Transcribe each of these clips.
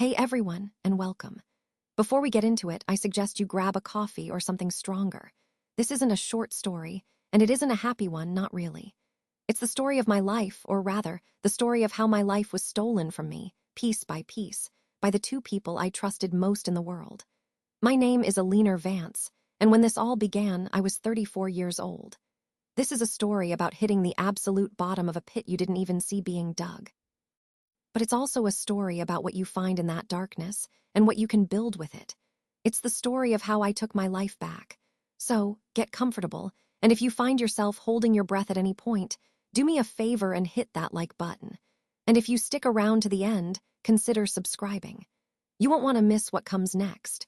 Hey everyone, and welcome. Before we get into it, I suggest you grab a coffee or something stronger. This isn't a short story, and it isn't a happy one, not really. It's the story of my life, or rather, the story of how my life was stolen from me, piece by piece, by the two people I trusted most in the world. My name is Alina Vance, and when this all began, I was 34 years old. This is a story about hitting the absolute bottom of a pit you didn't even see being dug. But it's also a story about what you find in that darkness and what you can build with it. It's the story of how I took my life back. So, get comfortable, and if you find yourself holding your breath at any point, do me a favor and hit that like button. And if you stick around to the end, consider subscribing. You won't want to miss what comes next.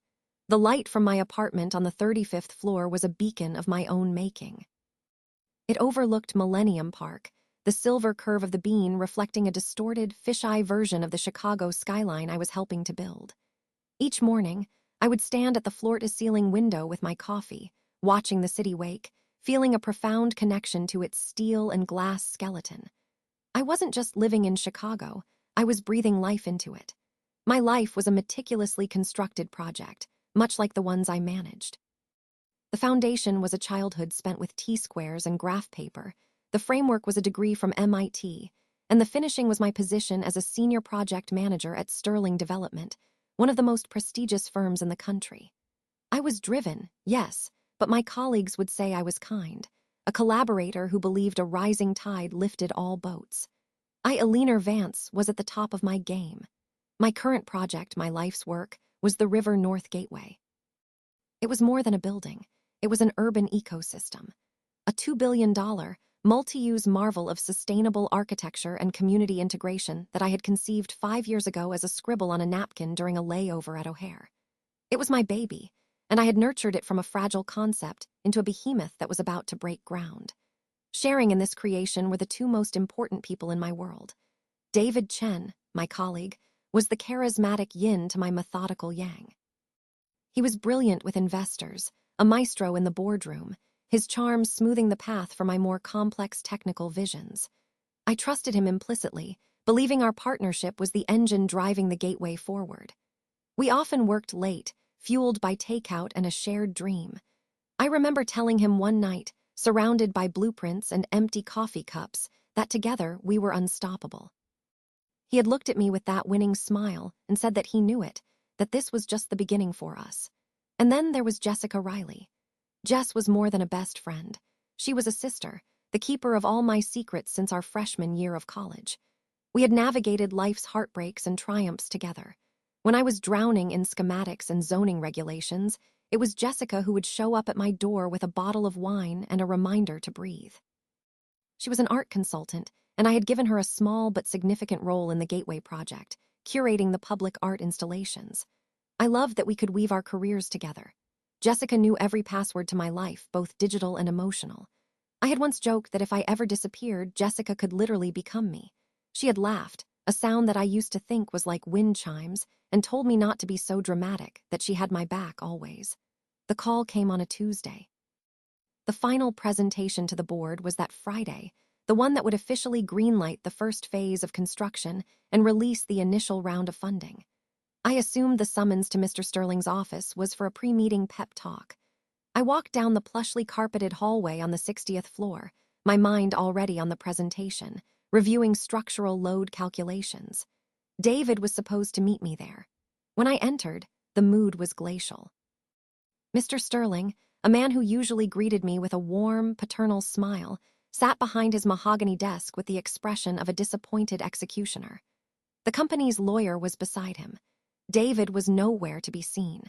The light from my apartment on the 35th floor was a beacon of my own making. It overlooked Millennium Park, the silver curve of the bean reflecting a distorted, fisheye version of the Chicago skyline I was helping to build. Each morning, I would stand at the floor-to-ceiling window with my coffee, watching the city wake, feeling a profound connection to its steel and glass skeleton. I wasn't just living in Chicago, I was breathing life into it. My life was a meticulously constructed project, much like the ones I managed. The foundation was a childhood spent with T-squares and graph paper. The framework was a degree from MIT, and the finishing was my position as a senior project manager at Sterling Development, one of the most prestigious firms in the country. I was driven, yes, but my colleagues would say I was kind, a collaborator who believed a rising tide lifted all boats. Alina Vance was at the top of my game. My current project, my life's work, was the River North Gateway. It was more than a building. It was an urban ecosystem. A $2 billion, multi-use marvel of sustainable architecture and community integration that I had conceived 5 years ago as a scribble on a napkin during a layover at O'Hare. It was my baby, and I had nurtured it from a fragile concept into a behemoth that was about to break ground. Sharing in this creation were the two most important people in my world. David Chen, my colleague, was the charismatic yin to my methodical yang. He was brilliant with investors, a maestro in the boardroom, his charm smoothing the path for my more complex technical visions. I trusted him implicitly, believing our partnership was the engine driving the gateway forward. We often worked late, fueled by takeout and a shared dream. I remember telling him one night, surrounded by blueprints and empty coffee cups, that together we were unstoppable. He had looked at me with that winning smile and said that he knew it, that this was just the beginning for us. And then there was Jessica Riley. Jess was more than a best friend. She was a sister, the keeper of all my secrets since our freshman year of college. We had navigated life's heartbreaks and triumphs together. When I was drowning in schematics and zoning regulations, it was Jessica who would show up at my door with a bottle of wine and a reminder to breathe. She was an art consultant, and I had given her a small but significant role in the Gateway project, curating the public art installations. I loved that we could weave our careers together. Jessica knew every password to my life, both digital and emotional. I had once joked that if I ever disappeared, Jessica could literally become me. She had laughed, a sound that I used to think was like wind chimes, and told me not to be so dramatic, that she had my back always. The call came on a Tuesday. The final presentation to the board was that Friday, the one that would officially greenlight the first phase of construction and release the initial round of funding. I assumed the summons to Mr. Sterling's office was for a pre-meeting pep talk. I walked down the plushly carpeted hallway on the 60th floor, my mind already on the presentation, reviewing structural load calculations. David was supposed to meet me there. When I entered, the mood was glacial. Mr. Sterling, a man who usually greeted me with a warm, paternal smile, sat behind his mahogany desk with the expression of a disappointed executioner. The company's lawyer was beside him. David was nowhere to be seen.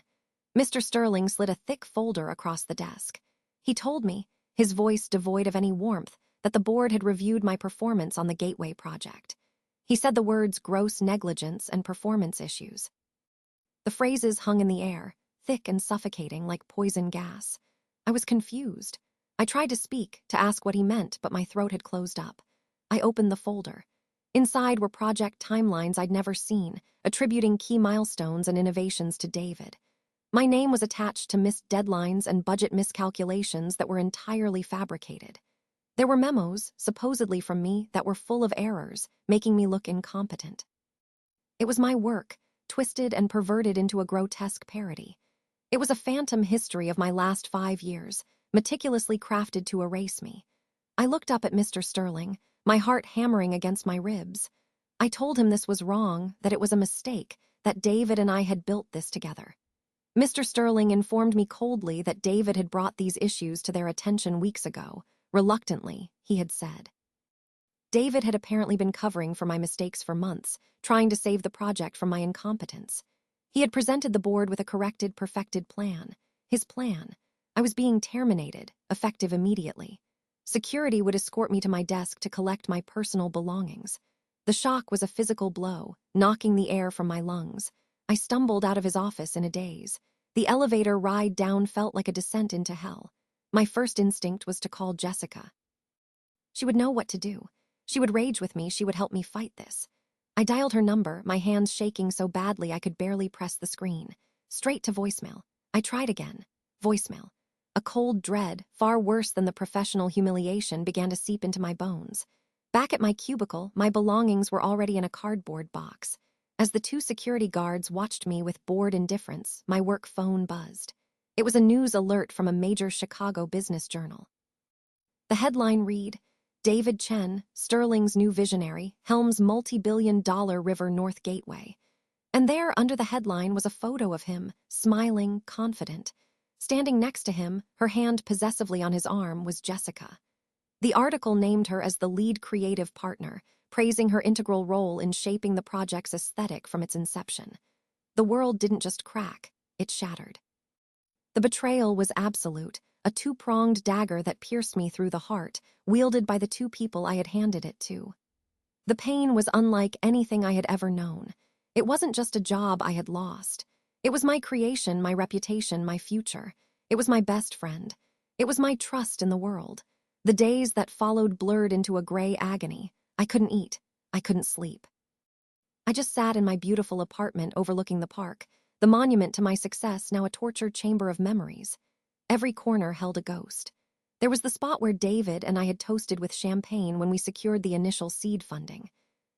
Mr. Sterling slid a thick folder across the desk. He told me, his voice devoid of any warmth, that the board had reviewed my performance on the Gateway project. He said the words gross negligence and performance issues. The phrases hung in the air, thick and suffocating like poison gas. I was confused. I tried to speak, to ask what he meant, but my throat had closed up. I opened the folder. Inside were project timelines I'd never seen, attributing key milestones and innovations to David. My name was attached to missed deadlines and budget miscalculations that were entirely fabricated. There were memos, supposedly from me, that were full of errors, making me look incompetent. It was my work, twisted and perverted into a grotesque parody. It was a phantom history of my last 5 years, meticulously crafted to erase me. I looked up at Mr. Sterling, my heart hammering against my ribs. I told him this was wrong, that it was a mistake, that David and I had built this together. Mr. Sterling informed me coldly that David had brought these issues to their attention weeks ago. Reluctantly, he had said. David had apparently been covering for my mistakes for months, trying to save the project from my incompetence. He had presented the board with a corrected, perfected plan. His plan. I was being terminated, effective immediately. Security would escort me to my desk to collect my personal belongings. The shock was a physical blow, knocking the air from my lungs. I stumbled out of his office in a daze. The elevator ride down felt like a descent into hell. My first instinct was to call Jessica. She would know what to do. She would rage with me, she would help me fight this. I dialed her number, my hands shaking so badly I could barely press the screen. Straight to voicemail. I tried again. Voicemail. A cold dread, far worse than the professional humiliation, began to seep into my bones. Back at my cubicle, my belongings were already in a cardboard box. As the 2 security guards watched me with bored indifference, my work phone buzzed. It was a news alert from a major Chicago business journal. The headline read, David Chen, Sterling's new visionary, helms multi-billion-dollar River North Gateway. And there, under the headline, was a photo of him, smiling, confident. Standing next to him, her hand possessively on his arm, was Jessica. The article named her as the lead creative partner, praising her integral role in shaping the project's aesthetic from its inception. The world didn't just crack, it shattered. The betrayal was absolute, a 2-pronged dagger that pierced me through the heart, wielded by the 2 people I had handed it to. The pain was unlike anything I had ever known. It wasn't just a job I had lost. It was my creation, my reputation, my future. It was my best friend. It was my trust in the world. The days that followed blurred into a gray agony. I couldn't eat. I couldn't sleep. I just sat in my beautiful apartment overlooking the park, the monument to my success, now a tortured chamber of memories. Every corner held a ghost. There was the spot where David and I had toasted with champagne when we secured the initial seed funding.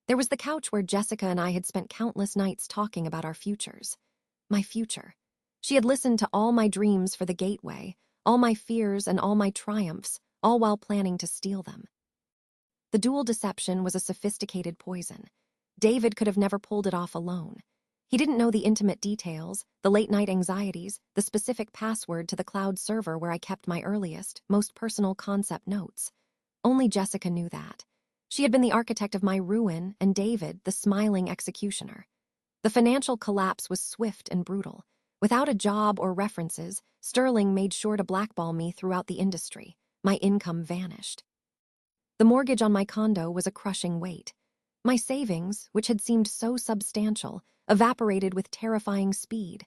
There was the couch where Jessica and I had spent countless nights talking about our futures. My future. She had listened to all my dreams for the gateway, all my fears and all my triumphs, all while planning to steal them. The dual deception was a sophisticated poison. David could have never pulled it off alone. He didn't know the intimate details, the late-night anxieties, the specific password to the cloud server where I kept my earliest, most personal concept notes. Only Jessica knew that. She had been the architect of my ruin, and David, the smiling executioner. The financial collapse was swift and brutal. Without a job or references, Sterling made sure to blackball me throughout the industry. My income vanished. The mortgage on my condo was a crushing weight. My savings, which had seemed so substantial, evaporated with terrifying speed.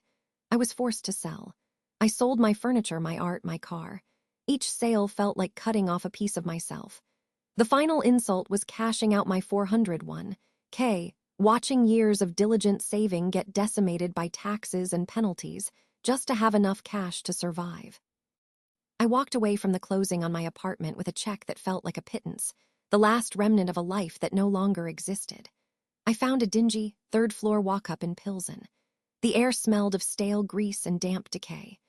I was forced to sell. I sold my furniture, my art, my car. Each sale felt like cutting off a piece of myself. The final insult was cashing out my 401k, watching years of diligent saving get decimated by taxes and penalties just to have enough cash to survive. I walked away from the closing on my apartment with a check that felt like a pittance, the last remnant of a life that no longer existed. I found a dingy, third-floor walk-up in Pilsen. The air smelled of stale grease and damp decay.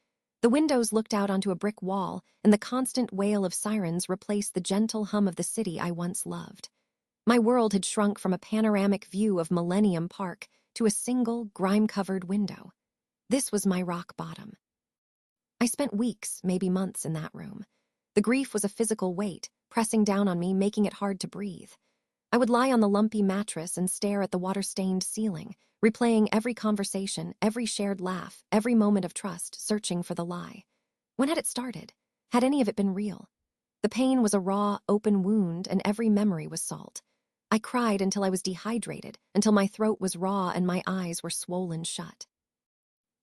The windows looked out onto a brick wall, and the constant wail of sirens replaced the gentle hum of the city I once loved. My world had shrunk from a panoramic view of Millennium Park to a single, grime-covered window. This was my rock bottom. I spent weeks, maybe months, in that room. The grief was a physical weight, pressing down on me, making it hard to breathe. I would lie on the lumpy mattress and stare at the water-stained ceiling, replaying every conversation, every shared laugh, every moment of trust, searching for the lie. When had it started? Had any of it been real? The pain was a raw, open wound, and every memory was salt. I cried until I was dehydrated, until my throat was raw and my eyes were swollen shut.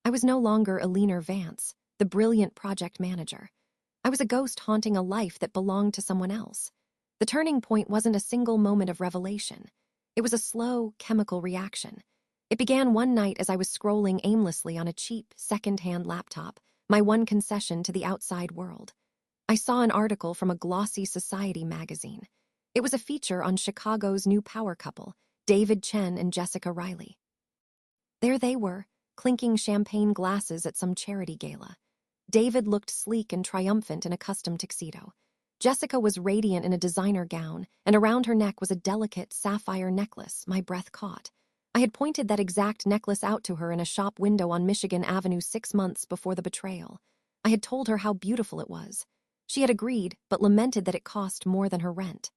I was no longer Eleanor Vance, the brilliant project manager. I was a ghost haunting a life that belonged to someone else. The turning point wasn't a single moment of revelation. It was a slow, chemical reaction. It began one night as I was scrolling aimlessly on a cheap, second-hand laptop, my one concession to the outside world. I saw an article from a glossy society magazine. It was a feature on Chicago's new power couple, David Chen and Jessica Riley. There they were, clinking champagne glasses at some charity gala. David looked sleek and triumphant in a custom tuxedo. Jessica was radiant in a designer gown, and around her neck was a delicate sapphire necklace my breath caught. I had pointed that exact necklace out to her in a shop window on Michigan Avenue 6 months before the betrayal. I had told her how beautiful it was. She had agreed, but lamented that it cost more than her rent.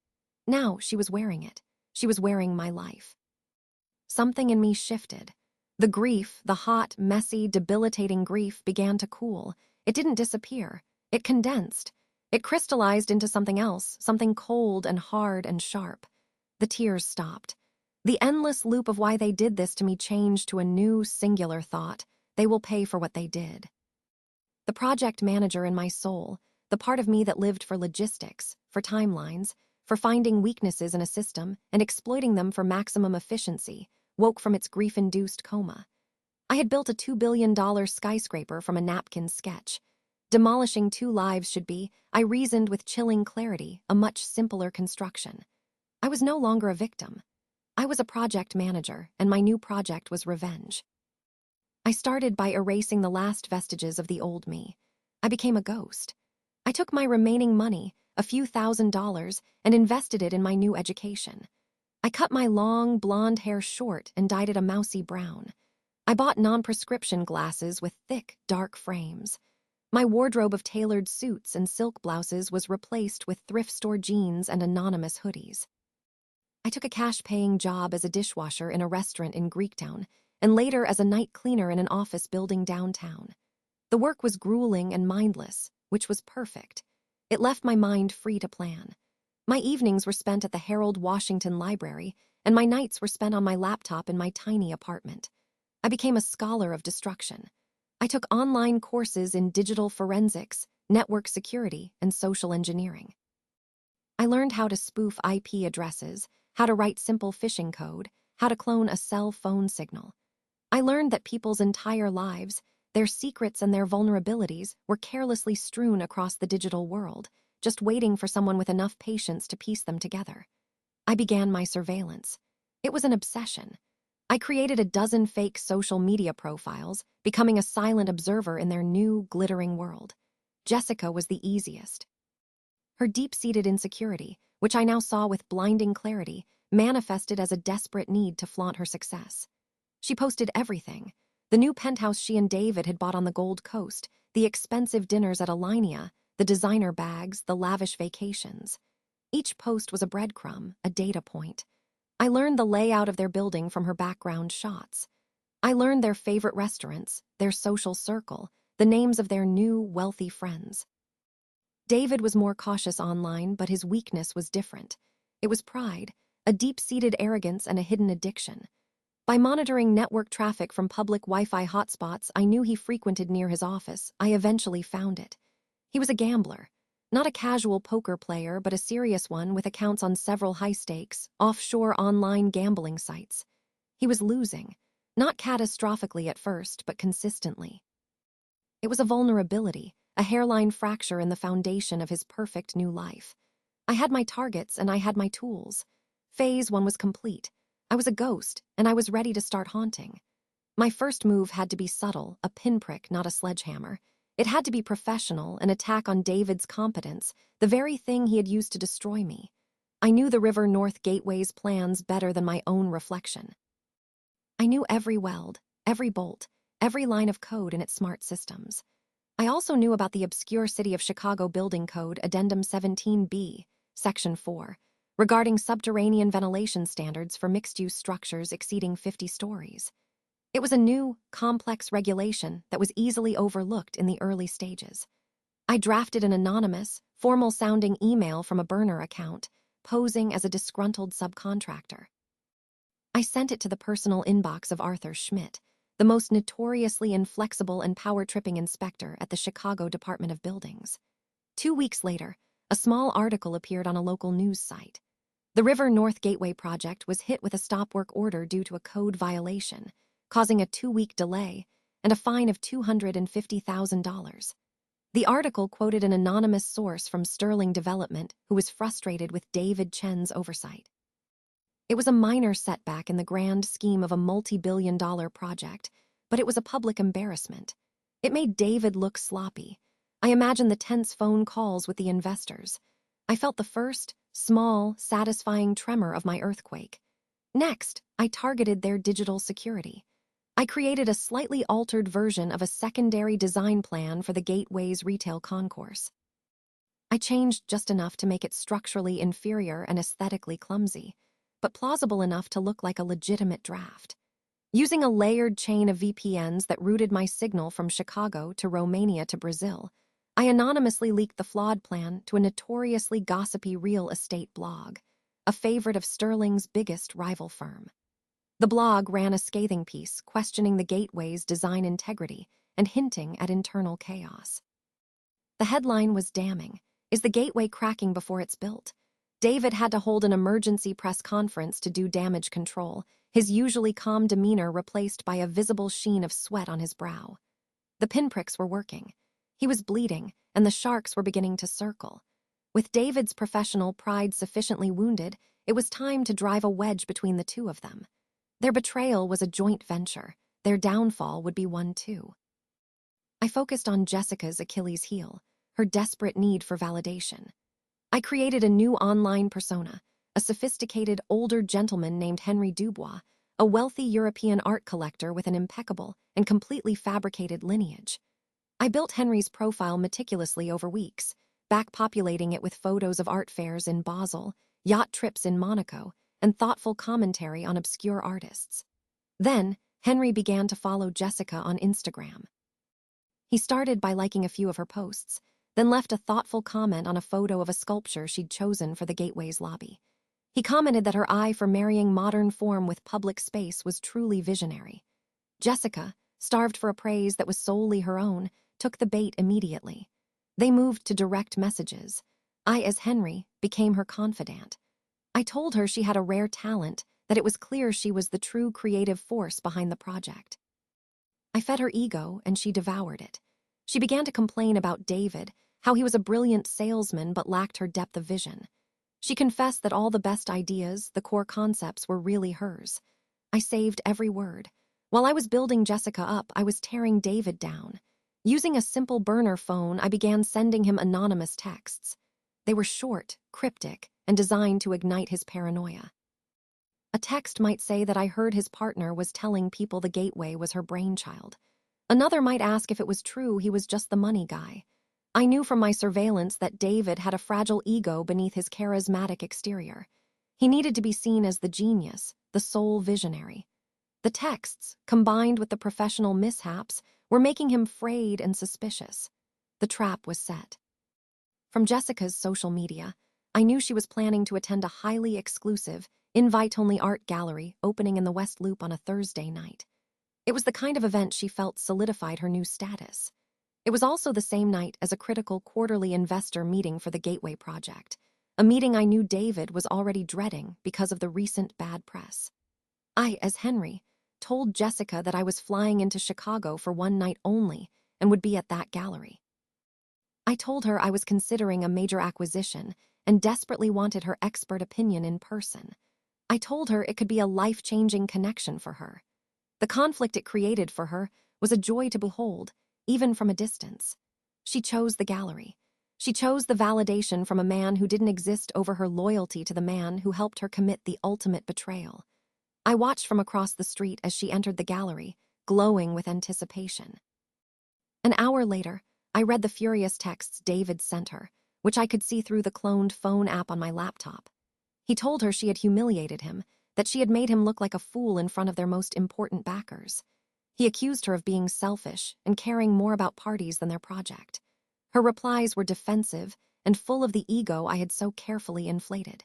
Now she was wearing it. She was wearing my life. Something in me shifted. The grief, the hot, messy, debilitating grief, began to cool. It didn't disappear. It condensed. It crystallized into something else, something cold and hard and sharp. The tears stopped. The endless loop of why they did this to me changed to a new, singular thought. They will pay for what they did. The project manager in my soul, the part of me that lived for logistics, for timelines, for finding weaknesses in a system and exploiting them for maximum efficiency, woke from its grief-induced coma. I had built a $2 billion skyscraper from a napkin sketch. Demolishing 2 lives should be, I reasoned with chilling clarity, a much simpler construction. I was no longer a victim. I was a project manager, and my new project was revenge. I started by erasing the last vestiges of the old me. I became a ghost. I took my remaining money, a few $1,000s, and invested it in my new education. I cut my long, blonde hair short and dyed it a mousy brown. I bought non-prescription glasses with thick, dark frames. My wardrobe of tailored suits and silk blouses was replaced with thrift store jeans and anonymous hoodies. I took a cash-paying job as a dishwasher in a restaurant in Greektown, and later as a night cleaner in an office building downtown. The work was grueling and mindless, which was perfect. It left my mind free to plan. My evenings were spent at the Harold Washington Library, and my nights were spent on my laptop in my tiny apartment. I became a scholar of destruction. I took online courses in digital forensics, network security, and social engineering. I learned how to spoof IP addresses, how to write simple phishing code, how to clone a cell phone signal. I learned that people's entire lives, their secrets and their vulnerabilities, were carelessly strewn across the digital world, just waiting for someone with enough patience to piece them together. I began my surveillance. It was an obsession. I created a dozen fake social media profiles, becoming a silent observer in their new, glittering world. Jessica was the easiest. Her deep-seated insecurity, which I now saw with blinding clarity, manifested as a desperate need to flaunt her success. She posted everything: the new penthouse she and David had bought on the Gold Coast, the expensive dinners at Alinea, the designer bags, the lavish vacations. Each post was a breadcrumb, a data point. I learned the layout of their building from her background shots. I learned their favorite restaurants, their social circle, the names of their new, wealthy friends. David was more cautious online, but his weakness was different. It was pride, a deep-seated arrogance and a hidden addiction. By monitoring network traffic from public Wi-Fi hotspots I knew he frequented near his office, I eventually found it. He was a gambler. Not a casual poker player, but a serious one with accounts on several high-stakes, offshore online gambling sites. He was losing, not catastrophically at first, but consistently. It was a vulnerability, a hairline fracture in the foundation of his perfect new life. I had my targets and I had my tools. Phase 1 was complete. I was a ghost, and I was ready to start haunting. My first move had to be subtle, a pinprick, not a sledgehammer. It had to be professional, an attack on David's competence, the very thing he had used to destroy me. I knew the River North Gateway's plans better than my own reflection. I knew every weld, every bolt, every line of code in its smart systems. I also knew about the obscure City of Chicago Building Code Addendum 17B, Section 4, regarding subterranean ventilation standards for mixed-use structures exceeding 50 stories. It was a new, complex regulation that was easily overlooked in the early stages. I drafted an anonymous, formal-sounding email from a burner account, posing as a disgruntled subcontractor. I sent it to the personal inbox of Arthur Schmidt, the most notoriously inflexible and power-tripping inspector at the Chicago Department of Buildings. 2 weeks later, a small article appeared on a local news site. The River North Gateway project was hit with a stop work order due to a code violation, causing a 2-week delay and a fine of $250,000. The article quoted an anonymous source from Sterling Development who was frustrated with David Chen's oversight. It was a minor setback in the grand scheme of a multi-billion-dollar project, but it was a public embarrassment. It made David look sloppy. I imagined the tense phone calls with the investors. I felt the first, small, satisfying tremor of my earthquake. Next, I targeted their digital security. I created a slightly altered version of a secondary design plan for the Gateway's retail concourse. I changed just enough to make it structurally inferior and aesthetically clumsy, but plausible enough to look like a legitimate draft. Using a layered chain of VPNs that routed my signal from Chicago to Romania to Brazil, I anonymously leaked the flawed plan to a notoriously gossipy real estate blog, a favorite of Sterling's biggest rival firm. The blog ran a scathing piece questioning the Gateway's design integrity and hinting at internal chaos. The headline was damning. Is the Gateway cracking before it's built? David had to hold an emergency press conference to do damage control, his usually calm demeanor replaced by a visible sheen of sweat on his brow. The pinpricks were working. He was bleeding, and the sharks were beginning to circle. With David's professional pride sufficiently wounded, it was time to drive a wedge between the two of them. Their betrayal was a joint venture. Their downfall would be one too. I focused on Jessica's Achilles heel, her desperate need for validation. I created a new online persona, a sophisticated older gentleman named Henry Dubois, a wealthy European art collector with an impeccable and completely fabricated lineage. I built Henry's profile meticulously over weeks, backpopulating it with photos of art fairs in Basel, yacht trips in Monaco, and thoughtful commentary on obscure artists. Then, Henry began to follow Jessica on Instagram. He started by liking a few of her posts, then left a thoughtful comment on a photo of a sculpture she'd chosen for the Gateway's lobby. He commented that her eye for marrying modern form with public space was truly visionary. Jessica, starved for a praise that was solely her own, took the bait immediately. They moved to direct messages. I, as Henry, became her confidant. I told her she had a rare talent, that it was clear she was the true creative force behind the project. I fed her ego, and she devoured it. She began to complain about David, how he was a brilliant salesman but lacked her depth of vision. She confessed that all the best ideas, the core concepts, were really hers. I saved every word. While I was building Jessica up, I was tearing David down. Using a simple burner phone, I began sending him anonymous texts. They were short, cryptic, and designed to ignite his paranoia. A text might say that I heard his partner was telling people the Gateway was her brainchild. Another might ask if it was true he was just the money guy. I knew from my surveillance that David had a fragile ego beneath his charismatic exterior. He needed to be seen as the genius, the sole visionary. The texts, combined with the professional mishaps, were making him frayed and suspicious. The trap was set. From Jessica's social media, I knew she was planning to attend a highly exclusive, invite-only art gallery opening in the West Loop on a Thursday night. It was the kind of event she felt solidified her new status. It was also the same night as a critical quarterly investor meeting for the Gateway project, a meeting I knew David was already dreading because of the recent bad press. I, as Henry, told Jessica that I was flying into Chicago for one night only and would be at that gallery. I told her I was considering a major acquisition and desperately wanted her expert opinion in person. I told her it could be a life-changing connection for her. The conflict it created for her was a joy to behold, even from a distance. She chose the gallery. She chose the validation from a man who didn't exist over her loyalty to the man who helped her commit the ultimate betrayal. I watched from across the street as she entered the gallery, glowing with anticipation. An hour later, I read the furious texts David sent her, which I could see through the cloned phone app on my laptop. He told her she had humiliated him, that she had made him look like a fool in front of their most important backers. He accused her of being selfish and caring more about parties than their project. Her replies were defensive and full of the ego I had so carefully inflated.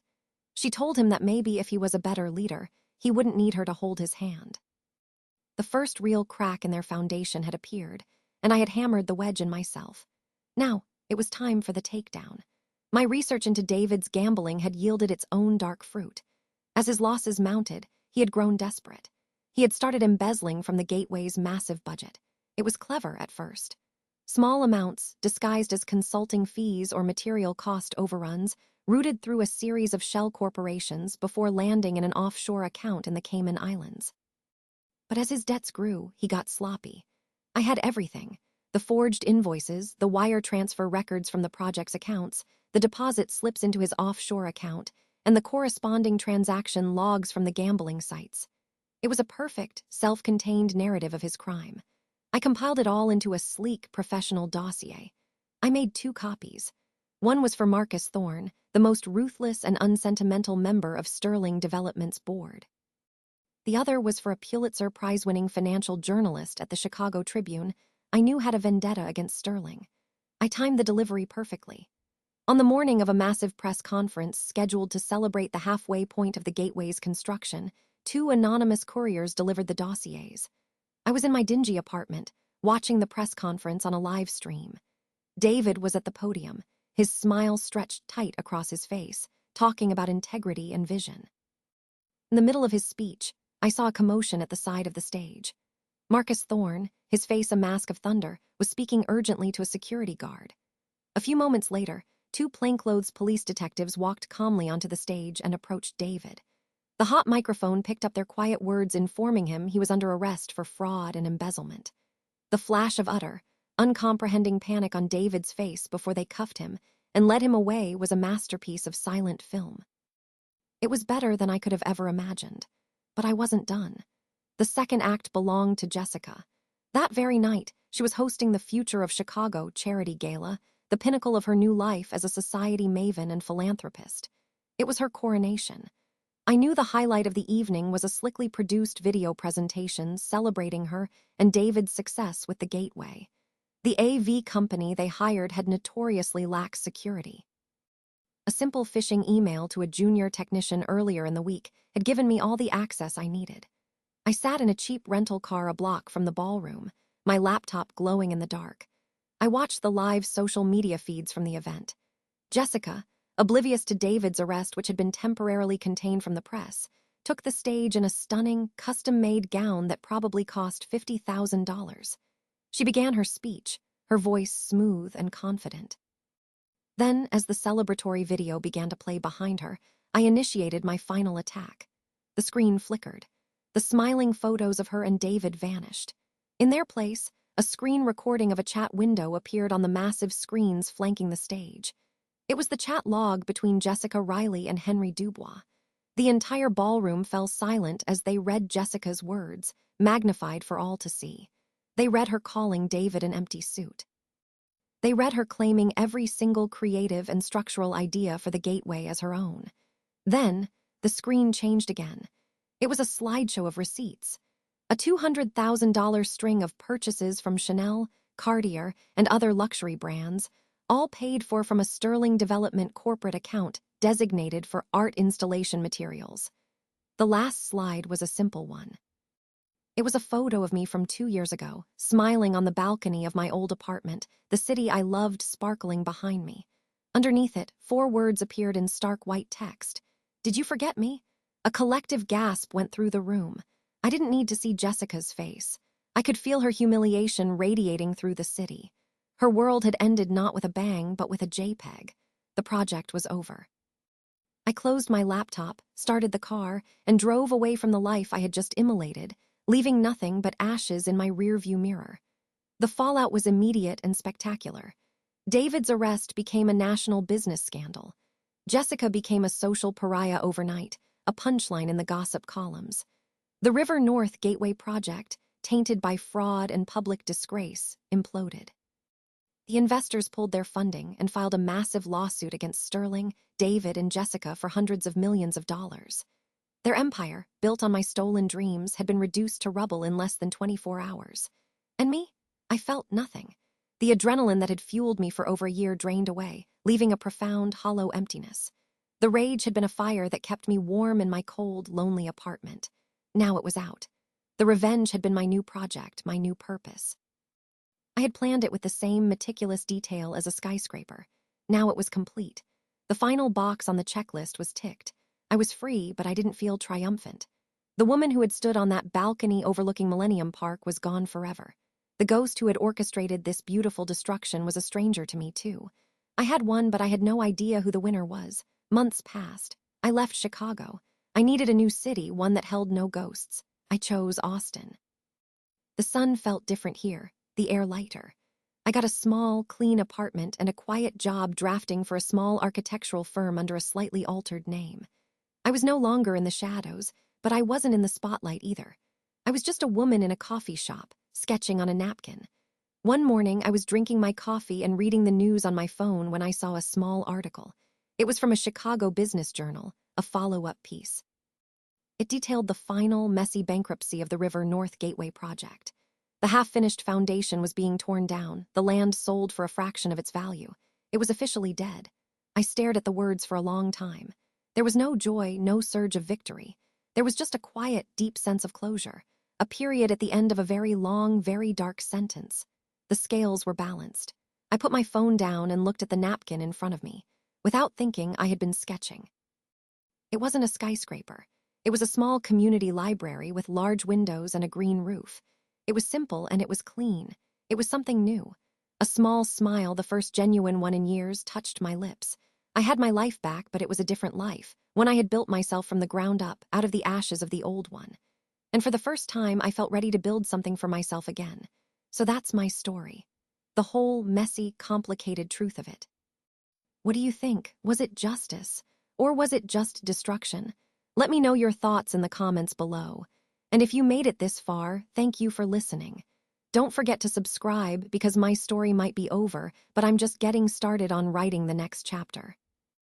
She told him that maybe if he was a better leader, he wouldn't need her to hold his hand. The first real crack in their foundation had appeared, and I had hammered the wedge in myself. Now, it was time for the takedown. My research into David's gambling had yielded its own dark fruit. As his losses mounted, he had grown desperate. He had started embezzling from the Gateway's massive budget. It was clever at first. Small amounts, disguised as consulting fees or material cost overruns, routed through a series of shell corporations before landing in an offshore account in the Cayman Islands. But as his debts grew, he got sloppy. I had everything: the forged invoices, the wire transfer records from the project's accounts, the deposit slips into his offshore account, and the corresponding transaction logs from the gambling sites. It was a perfect, self-contained narrative of his crime. I compiled it all into a sleek, professional dossier. I made 2 copies. One was for Marcus Thorne, the most ruthless and unsentimental member of Sterling Development's board. The other was for a Pulitzer Prize-winning financial journalist at the Chicago Tribune I knew had a vendetta against Sterling. I timed the delivery perfectly. On the morning of a massive press conference scheduled to celebrate the halfway point of the gateway's construction, 2 anonymous couriers delivered the dossiers. I was in my dingy apartment, watching the press conference on a live stream. David was at the podium, his smile stretched tight across his face, talking about integrity and vision. In the middle of his speech, I saw a commotion at the side of the stage. Marcus Thorne, his face a mask of thunder, was speaking urgently to a security guard. A few moments later, 2 plainclothes police detectives walked calmly onto the stage and approached David. The hot microphone picked up their quiet words informing him he was under arrest for fraud and embezzlement. The flash of utter, uncomprehending panic on David's face before they cuffed him and led him away was a masterpiece of silent film. It was better than I could have ever imagined, but I wasn't done. The second act belonged to Jessica. That very night, she was hosting the Future of Chicago charity gala, the pinnacle of her new life as a society maven and philanthropist. It was her coronation. I knew the highlight of the evening was a slickly produced video presentation celebrating her and David's success with the Gateway. The AV company they hired had notoriously lax security. A simple phishing email to a junior technician earlier in the week had given me all the access I needed. I sat in a cheap rental car a block from the ballroom, my laptop glowing in the dark. I watched the live social media feeds from the event. Jessica, oblivious to David's arrest, which had been temporarily contained from the press, took the stage in a stunning, custom-made gown that probably cost $50,000. She began her speech, her voice smooth and confident. Then, as the celebratory video began to play behind her, I initiated my final attack. The screen flickered. The smiling photos of her and David vanished. In their place, a screen recording of a chat window appeared on the massive screens flanking the stage. It was the chat log between Jessica Riley and Henry Dubois. The entire ballroom fell silent as they read Jessica's words, magnified for all to see. They read her calling David an empty suit. They read her claiming every single creative and structural idea for the Gateway as her own. Then, the screen changed again. It was a slideshow of receipts. A $200,000 string of purchases from Chanel, Cartier, and other luxury brands, all paid for from a Sterling Development corporate account designated for art installation materials. The last slide was a simple one. It was a photo of me from 2 years ago, smiling on the balcony of my old apartment, the city I loved sparkling behind me. Underneath it, 4 words appeared in stark white text. "Did you forget me?" A collective gasp went through the room. I didn't need to see Jessica's face. I could feel her humiliation radiating through the city. Her world had ended not with a bang, but with a JPEG. The project was over. I closed my laptop, started the car, and drove away from the life I had just immolated, leaving nothing but ashes in my rearview mirror. The fallout was immediate and spectacular. David's arrest became a national business scandal. Jessica became a social pariah overnight, a punchline in the gossip columns. The River North Gateway project, tainted by fraud and public disgrace, imploded. The investors pulled their funding and filed a massive lawsuit against Sterling, David, and Jessica for hundreds of millions of dollars. Their empire, built on my stolen dreams, had been reduced to rubble in less than 24 hours. And me? I felt nothing. The adrenaline that had fueled me for over a year drained away, leaving a profound, hollow emptiness. The rage had been a fire that kept me warm in my cold, lonely apartment. Now it was out. The revenge had been my new project, my new purpose. I had planned it with the same meticulous detail as a skyscraper. Now it was complete. The final box on the checklist was ticked. I was free, but I didn't feel triumphant. The woman who had stood on that balcony overlooking Millennium Park was gone forever. The ghost who had orchestrated this beautiful destruction was a stranger to me, too. I had won, but I had no idea who the winner was. Months passed. I left Chicago. I needed a new city, one that held no ghosts. I chose Austin. The sun felt different here, the air lighter. I got a small, clean apartment and a quiet job drafting for a small architectural firm under a slightly altered name. I was no longer in the shadows, but I wasn't in the spotlight either. I was just a woman in a coffee shop, sketching on a napkin. One morning, I was drinking my coffee and reading the news on my phone when I saw a small article. It was from a Chicago business journal, a follow-up piece. It detailed the final, messy bankruptcy of the River North Gateway project. The half-finished foundation was being torn down, the land sold for a fraction of its value. It was officially dead. I stared at the words for a long time. There was no joy, no surge of victory. There was just a quiet, deep sense of closure, a period at the end of a very long, very dark sentence. The scales were balanced. I put my phone down and looked at the napkin in front of me. Without thinking, I had been sketching. It wasn't a skyscraper. It was a small community library with large windows and a green roof. It was simple and it was clean. It was something new. A small smile, the first genuine one in years, touched my lips. I had my life back, but it was a different life, one I had built myself from the ground up, out of the ashes of the old one. And for the first time, I felt ready to build something for myself again. So that's my story. The whole messy, complicated truth of it. What do you think? Was it justice? Or was it just destruction? Let me know your thoughts in the comments below. And if you made it this far, thank you for listening. Don't forget to subscribe because my story might be over, but I'm just getting started on writing the next chapter.